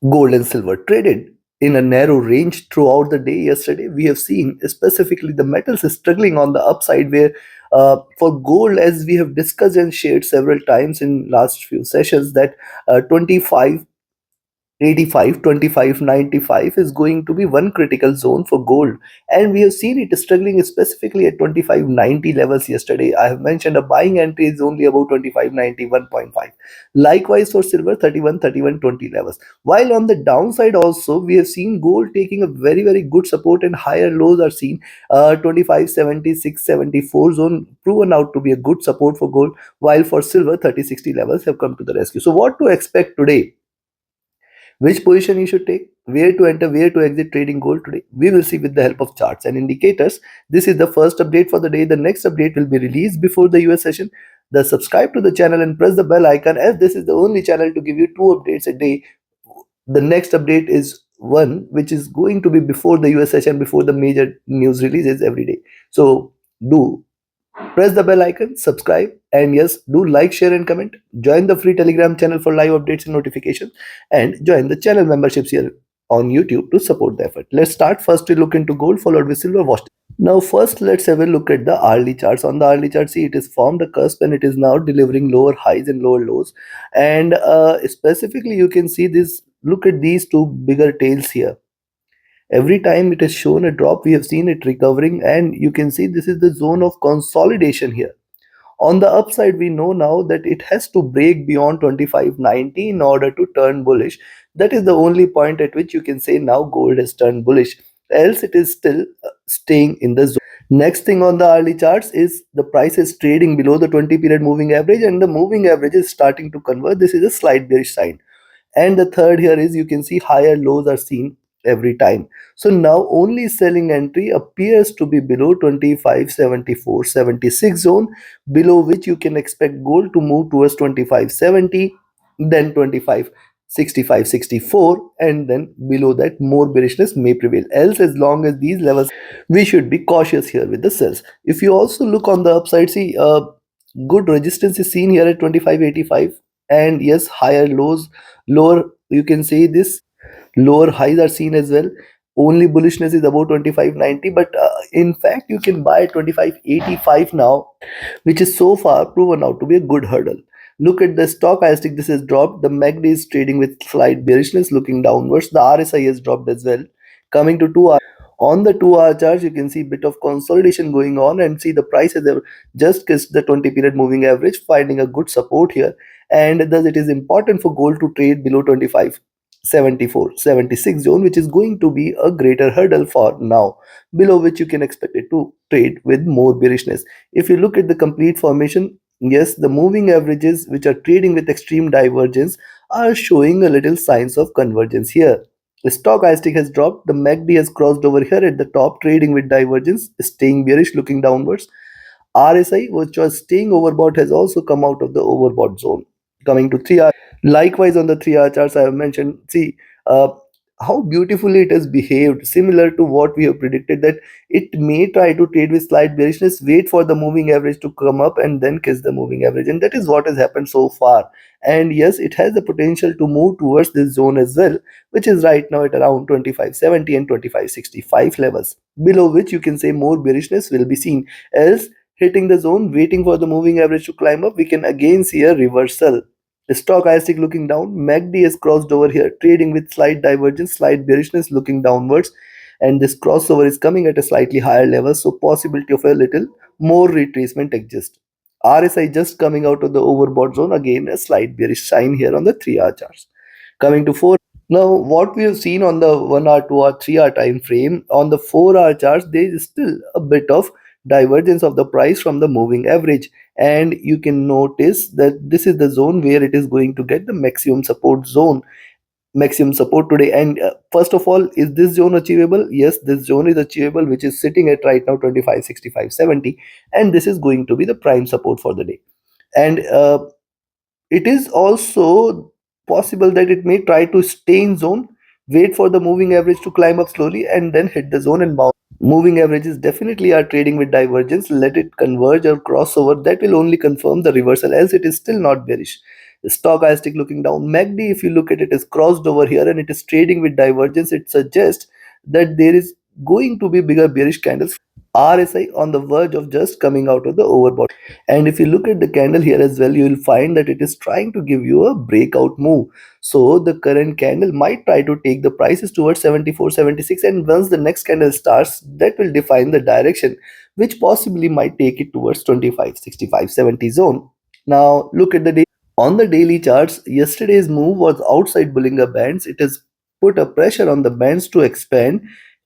Gold and silver traded in a narrow range throughout the day yesterday. We have seen specifically the metals is struggling on the upside, where for gold, as we have discussed and shared several times in last few sessions, that 25 85, 25, 95 is going to be one critical zone for gold, and we have seen it struggling specifically at 25.90 levels yesterday. I have mentioned a buying entry is only about 25.91.5. Likewise for silver, 31.20 levels. While on the downside also, we have seen gold taking a very good support, and higher lows are seen. 25.76, 74 zone proven out to be a good support for gold, while for silver, 30.60 levels have come to the rescue. So what to expect today? Which position you should take, where to enter, where to exit trading gold today, we will see with the help of charts and indicators. This is the first update for the day. The next update will be released before the US session. The subscribe to the channel and press the bell icon, as this is the only channel to give you two updates a day. The next update is one which is going to be before the US session, before the major news releases every day. So do press the bell icon, subscribe, and yes, do like, share, and comment. Join the free Telegram channel for live updates and notifications, and join the channel memberships here on YouTube to support the effort. Let's start. First, we look into gold, followed with silver. Watch. Now, first, let's have a look at the hourly charts. On the hourly chart, see, it is formed a cusp and it is now delivering lower highs and lower lows. And specifically, you can see this. Look at these two bigger tails here. Every time it has shown a drop, we have seen it recovering, and you can see this is the zone of consolidation here. On the upside, we know now that it has to break beyond 25.90 in order to turn bullish. That is the only point at which you can say now gold has turned bullish, else it is still staying in the zone. Next thing on the hourly charts is the price is trading below the 20 period moving average, and the moving average is starting to convert. This is a slight bearish sign. And the third here is, you can see higher lows are seen every time. So now only selling entry appears to be below 25.74.76 zone, below which you can expect gold to move towards 25.70, then 25.65.64, and then below that more bearishness may prevail. Else, as long as these levels, we should be cautious here with the sells. If you also look on the upside, see, good resistance is seen here at 25.85, and yes, higher lows, lower, you can say this, lower highs are seen as well. Only bullishness is about 25.90, but in fact you can buy 25.85 now, which is so far proven out to be a good hurdle. Look at the stochastic, this has dropped. The MACD is trading with slight bearishness looking downwards. The RSI has dropped as well. Coming to 2 hour, on the 2 hour chart, you can see bit of consolidation going on, and see the price has just kissed the 20 period moving average, finding a good support here. And thus it is important for gold to trade below 25.74.76 zone, which is going to be a greater hurdle for now, below which you can expect it to trade with more bearishness. If you look at the complete formation, yes, the moving averages which are trading with extreme divergence are showing a little signs of convergence here. The stochastic has dropped, the MACD has crossed over here at the top, trading with divergence, staying bearish looking downwards. RSI, which was staying overbought, has also come out of the overbought zone. Coming to 3 hour, likewise on the 3 hour charts, I have mentioned, see, uh, how beautifully it has behaved, similar to what we have predicted, that it may try to trade with slight bearishness, wait for the moving average to come up, and then kiss the moving average. And that is what has happened so far. And yes, it has the potential to move towards this zone as well, which is right now at around 25.70 and 25.65 levels, below which you can say more bearishness will be seen. Else, hitting the zone, waiting for the moving average to climb up, we can again see a reversal. The stochastic looking down, MACD has crossed over here, trading with slight divergence, slight bearishness looking downwards, and this crossover is coming at a slightly higher level, so possibility of a little more retracement exists. RSI just coming out of the overbought zone, again a slight bearish sign here on the 3 hour charts. Coming to 4. Now, what we have seen on the 1 hour, 2 hour, 3 hour time frame, on the 4 hour charts, there is still a bit of divergence of the price from the moving average, and you can notice that this is the zone where it is going to get the maximum support zone, maximum support today. And first of all, is this zone achievable? Yes, this zone is achievable, which is sitting at right now 25.65.70, and this is going to be the prime support for the day. And it is also possible that it may try to stay in zone, wait for the moving average to climb up slowly, and then hit the zone and bounce. Moving averages definitely are trading with divergence. Let it converge or crossover. That will only confirm the reversal, else it is still not bearish. Stochastic looking down. MACD, if you look at it, is crossed over here and it is trading with divergence. It suggests that there is going to be bigger bearish candles. RSI on the verge of just coming out of the overbought. And if you look at the candle here as well, you will find that it is trying to give you a breakout move. So the current candle might try to take the prices towards 74, 76, and once the next candle starts, that will define the direction, which possibly might take it towards 25, 65, 70 zone. Now look at the day. On the daily charts, yesterday's move was outside Bollinger Bands. It has put a pressure on the bands to expand.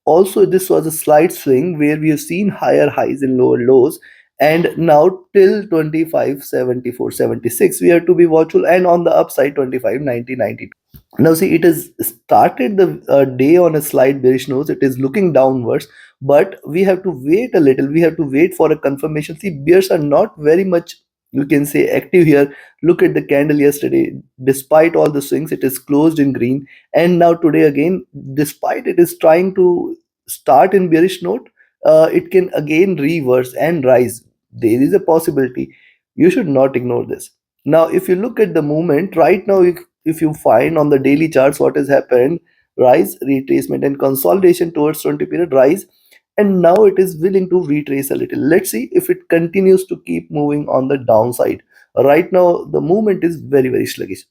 Also, this was a slight swing where we have seen higher highs and lower lows. And now till 25, 74, 76, we have to be watchful. And on the upside, 25, 90, 92. Now, see, it has started the day on a slight bearish nose. It is looking downwards, but we have to wait a little. We have to wait for a confirmation. See, bears are not very much, you can say, active here. Look at the candle yesterday. Despite all the swings, it is closed in green. And now today again, despite it is trying to start in bearish note, it can again reverse and rise. There is a possibility. You should not ignore this. Now, if you look at the movement right now, if you find on the daily charts what has happened, rise, retracement, and consolidation towards 20 period rise, and now it is willing to retrace a little. Let's see if it continues to keep moving on the downside. Right now, the movement is very, very sluggish.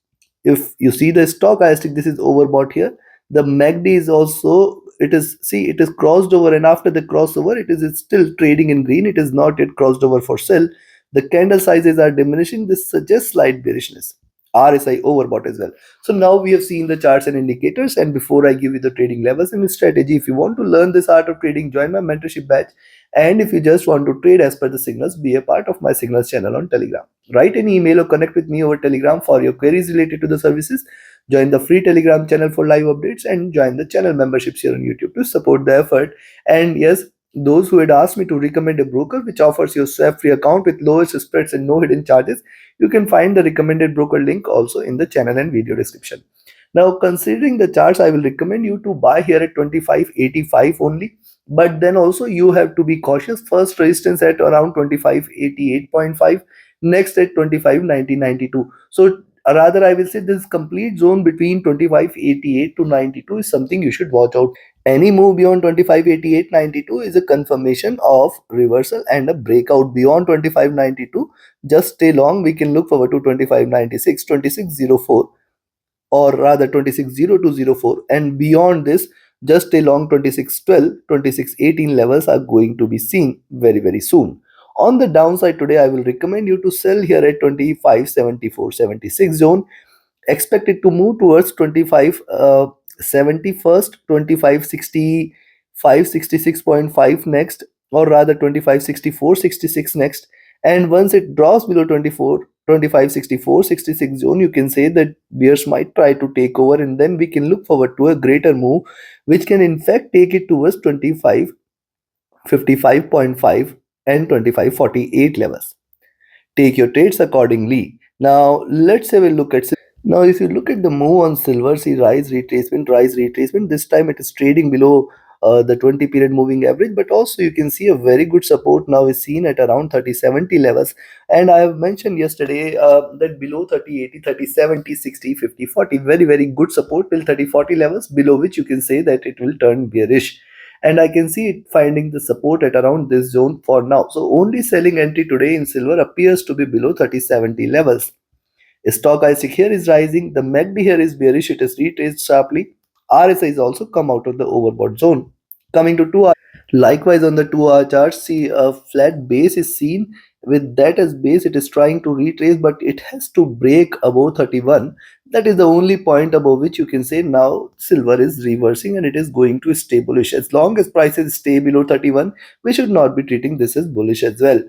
If you see the stochastic, this is overbought here. The MACD is also, it is, see, it is crossed over, and after the crossover, it's still trading in green. It is not yet crossed over for sell. The candle sizes are diminishing. This suggests slight bearishness. RSI overbought as well. So now we have seen the charts and indicators. And before I give you the trading levels and strategy, if you want to learn this art of trading, join my mentorship batch. And if you just want to trade as per the signals, be a part of my signals channel on Telegram. Write an email or connect with me over Telegram for your queries related to the services. Join the free Telegram channel for live updates and join the channel memberships here on YouTube to support the effort. And yes, those who had asked me to recommend a broker which offers you a swap free account with lowest spreads and no hidden charges, you can find the recommended broker link also in the channel and video description. Now, considering the charts, I will recommend you to buy here at 25.85 only. But then also you have to be cautious. First resistance at around 25.88.5, next at 25.90.92. So rather, I will say this complete zone between 25.88 to 92 is something you should watch out. Any move beyond 25.88.92 is a confirmation of reversal and a breakout beyond 25.92. Just stay long. We can look forward to 25.96, 26.04, or rather 26.0204, and beyond this, just stay long. 26.12, 26.18 levels are going to be seen very, very soon. On the downside today, I will recommend you to sell here at 25.74.76 zone. Expect it to move towards 25 71st, 25.65, 66.5 next, or rather 25.64.66 next. And once it drops below 24 25.64 66 zone, you can say that bears might try to take over, and then we can look forward to a greater move which can in fact take it towards 25.55.5 and 25.48 levels. Take your trades accordingly. Now let's have a look at. Now, if you look at the move on silver, see rise retracement, rise retracement. This time it is trading below the 20 period moving average, but also you can see a very good support now is seen at around 3070 levels. And I have mentioned yesterday that below 3080, 3070, 60, 50, 40, very, very good support till 3040 levels, below which you can say that it will turn bearish. And I can see it finding the support at around this zone for now. So only selling entry today in silver appears to be below 3070 levels. Stochastic here is rising. The MACD here is bearish. It is retraced sharply. RSI is also come out of the overbought zone. Coming to 2 hour. Likewise, on the 2 hour chart, see a flat base is seen. With that as base, it is trying to retrace, but it has to break above 31. That is the only point above which you can say now silver is reversing and it is going to stay bullish. As long as prices stay below 31, we should not be treating this as bullish as well.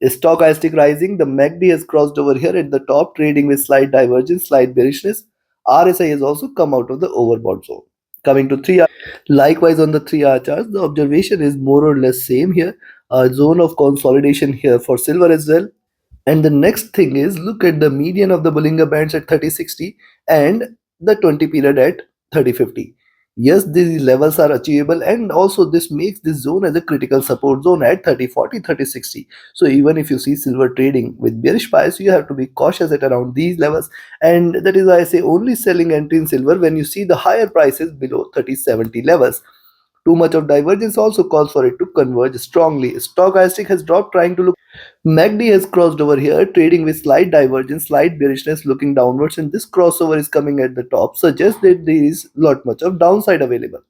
Stochastic rising, the MACD has crossed over here at the top, trading with slight divergence, slight bearishness. RSI has also come out of the overbought zone. Coming to 3 hour. Likewise, on the 3 hour charts, the observation is more or less same here. A zone of consolidation here for silver as well. And the next thing is look at the median of the Bollinger Bands at 3060 and the 20 period at 3050. Yes, these levels are achievable, and also this makes this zone as a critical support zone at 30, 40, 30, 60. So even if you see silver trading with bearish bias, you have to be cautious at around these levels, and that is why I say only selling entry in silver when you see the higher prices below 30, 70 levels. Too much of divergence also calls for it to converge strongly. Stochastic has dropped trying to look. MACD has crossed over here, trading with slight divergence, slight bearishness looking downwards, and this crossover is coming at the top, suggests that there is lot much of downside available.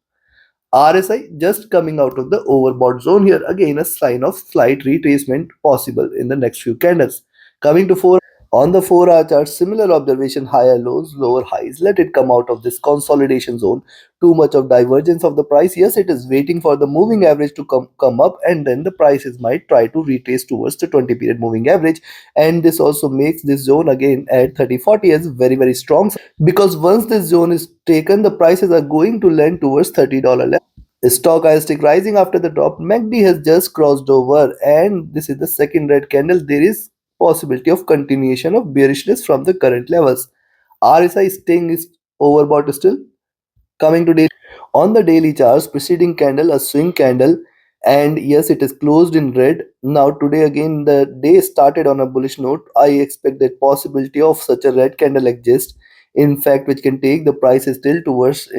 RSI just coming out of the overbought zone here, again a sign of slight retracement possible in the next few candles. Coming to 4 on the 4-hour chart, similar observation, higher lows, lower highs. Let it come out of this consolidation zone. Too much of divergence of the price. Yes, it is waiting for the moving average to come up, and then the prices might try to retrace towards the 20 period moving average. And this also makes this zone again at 30, 40 as very, very strong, because once this zone is taken, the prices are going to lend towards $30 level. Stochastic rising after the drop. MACD has just crossed over, and this is the second red candle. There is possibility of continuation of bearishness from the current levels. RSI staying is overbought still. Coming to daily, on the daily charts, preceding candle a swing candle, and yes, it is closed in red. Now today again the day started on a bullish note. I expect that possibility of such a red candle exists, in fact, which can take the price still towards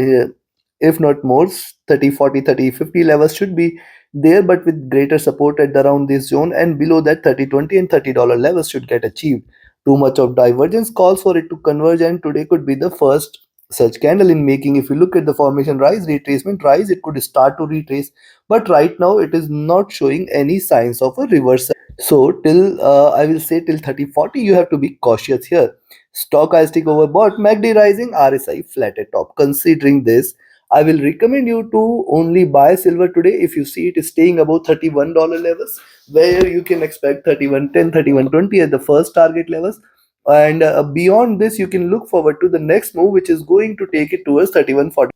if not more 30, 40, 30, 50 levels should be there, but with greater support at around this zone, and below that 30, 20 and $30 levels should get achieved. Too much of divergence calls for it to converge, and today could be the first such candle in making. If you look at the formation rise, retracement rise, it could start to retrace, but right now it is not showing any signs of a reversal. So till I will say till 30, 40, you have to be cautious here. Stochastic overbought, MACD rising, RSI flat at top. Considering this, I will recommend you to only buy silver today if you see it is staying above $31 levels, where you can expect 31.10, 31.20 at the first target levels. And beyond this, you can look forward to the next move, which is going to take it towards 31.40,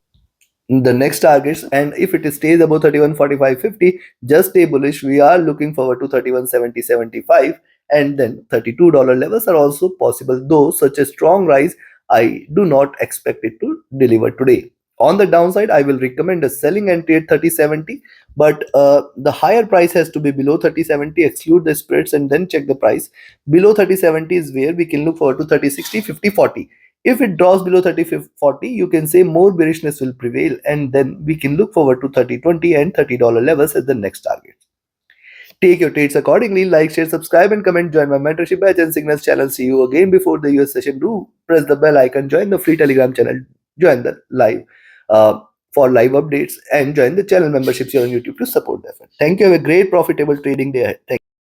the next targets. And if it stays above 31.45.50, just stay bullish. We are looking forward to 31.70, 75, and then $32 levels are also possible, though such a strong rise I do not expect it to deliver today. On the downside, I will recommend a selling entry at 30.70, but the higher price has to be below 30.70. Exclude the spreads and then check the price. Below 30.70 is where we can look forward to 30.60, 50.40. If it drops below 30.40, you can say more bearishness will prevail, and then we can look forward to 30.20 and $30 levels as the next target. Take your trades accordingly. Like, share, subscribe, and comment. Join my mentorship batch and signals channel. See you again before the US session. Do press the bell icon. Join the free Telegram channel. Join the live uh, for live updates, and join the channel memberships here on YouTube to support the effort. Thank you. Have a great profitable trading day ahead. Thank you.